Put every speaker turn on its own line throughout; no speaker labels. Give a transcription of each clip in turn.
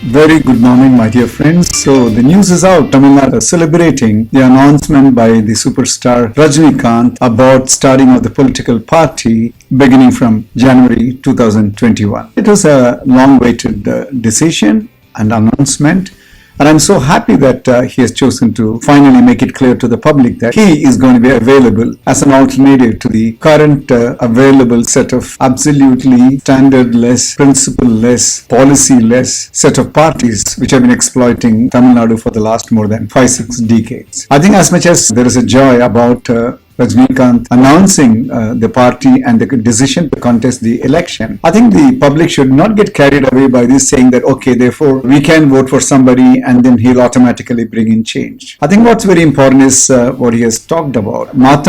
Very good morning, my dear friends. So the news is out. Tamil Nadu is celebrating the announcement by the superstar Rajinikanth about starting of the political party beginning from January 2021. It was a long-awaited decision and announcement. And I'm so happy that he has chosen to finally make it clear to the public that he is going to be available as an alternative to the current available set of absolutely standardless, principle-less, policy-less set of parties which have been exploiting Tamil Nadu for the last more than 5-6 decades. I think as much as there is a joy about Rajinikanth announcing the party and the decision to contest the election, I think the public should not get carried away by this saying that, okay, therefore we can vote for somebody and then he'll automatically bring in change. I think what's very important is what he has talked about. We got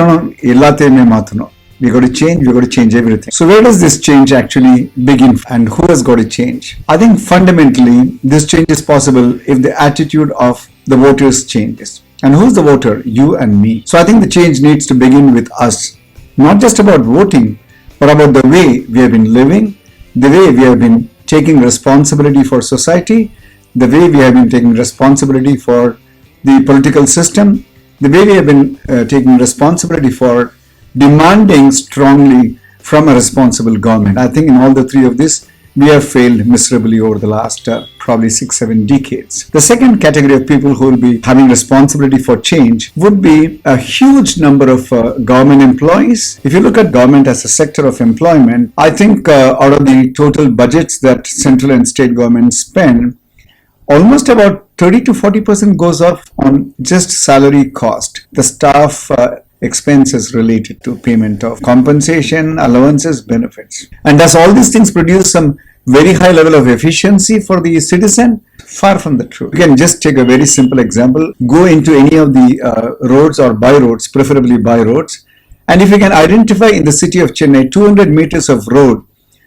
to change everything. So where does this change actually begin and who has got to change? I think fundamentally this change is possible if the attitude of the voters changes. And who's the voter? You and me. So I think the change needs to begin with us. Not just about voting, but about the way we have been living, the way we have been taking responsibility for society, the way we have been taking responsibility for the political system, the way we have been taking responsibility for demanding strongly from a responsible government. I think in all the three of this, we have failed miserably over the last probably 6-7 decades. The second category of people who will be having responsibility for change would be a huge number of government employees. If you look at government as a sector of employment, I think out of the total budgets that central and state governments spend, almost about 30 to 40% goes off on just salary cost. The staff expenses related to payment of compensation, allowances, benefits. And does all these things produce some very high level of efficiency for the citizen? Far from the truth. You can just take a very simple example. Go into any of the roads or by roads, preferably by roads. And if you can identify in the city of Chennai 200 meters of road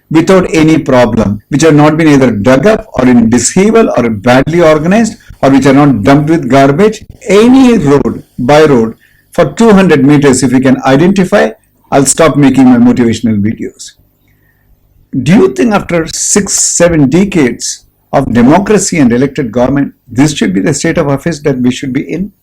without any problem, which have not been either dug up or in dishevel or badly organized or which are not dumped with garbage, any road, by road, for 200 meters, if we can identify, I'll stop making my motivational videos. Do you think after 6-7 decades of democracy and elected government, this should be the state of affairs that we should be in?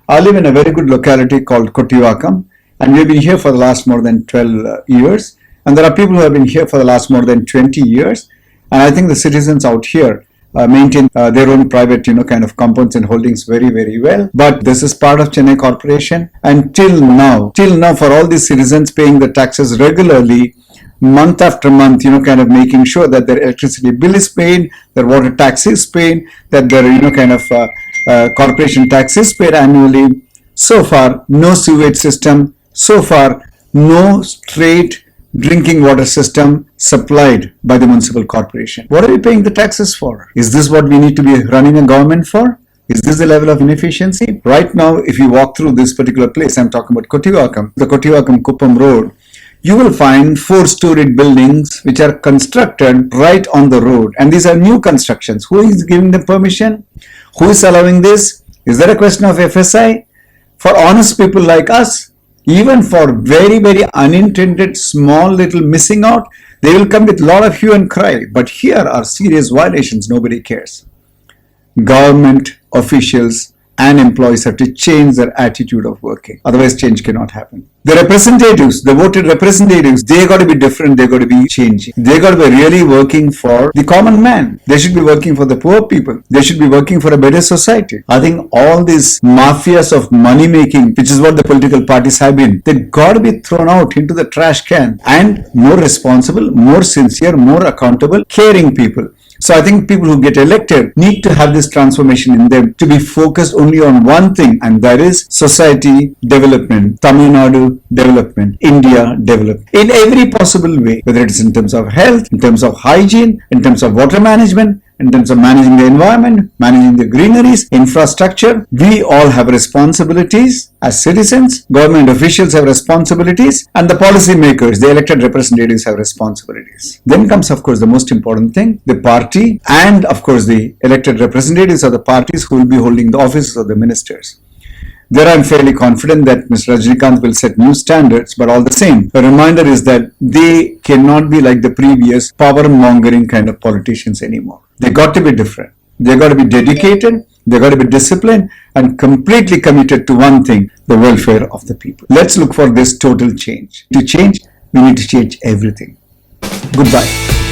I live in a very good locality called Kottivakam, and we've been here for the last more than 12 years. And there are people who have been here for the last more than 20 years. And I think the citizens out here maintain their own private, kind of compounds and holdings very, very well. But this is part of Chennai Corporation. And till now, for all these citizens paying the taxes regularly, month after month, kind of making sure that their electricity bill is paid, their water tax is paid, that their, corporation tax is paid annually. So far, no sewage system. So far, no straight drinking water system supplied by the municipal corporation. What are we paying the taxes for? Is this what we need to be running a government for? Is this the level of inefficiency? Right now, if you walk through this particular place, I'm talking about Kottivakam, the Kottivakam-Kuppam road, you will find 4-storied buildings which are constructed right on the road. And these are new constructions. Who is giving them permission? Who is allowing this? Is there a question of FSI? For honest people like us, even for very, very unintended, small little missing out, they will come with a lot of hue and cry. But here are serious violations. Nobody cares. Government officials and employees have to change their attitude of working. Otherwise, change cannot happen. The representatives, the voted representatives, they got to be different. They got to be changing. They got to be really working for the common man. They should be working for the poor people. They should be working for a better society. I think all these mafias of money making, which is what the political parties have been, they got to be thrown out into the trash can. And more responsible, more sincere, more accountable, caring people. So I think people who get elected need to have this transformation in them to be focused only on one thing, and that is society development, Tamil Nadu development, India development in every possible way, whether it's in terms of health, in terms of hygiene, in terms of water management, in terms of managing the environment, managing the greeneries, infrastructure. We all have responsibilities as citizens, government officials have responsibilities, and the policy makers, the elected representatives have responsibilities. Then comes, of course, the most important thing, the party and, of course, the elected representatives of the parties who will be holding the offices of the ministers. There I'm fairly confident that Mr. Rajinikanth will set new standards, but all the same, a reminder is that they cannot be like the previous power-mongering kind of politicians anymore. They got to be different. They've got to be dedicated, they've got to be disciplined and completely committed to one thing, the welfare of the people. Let's look for this total change. To change, we need to change everything. Goodbye.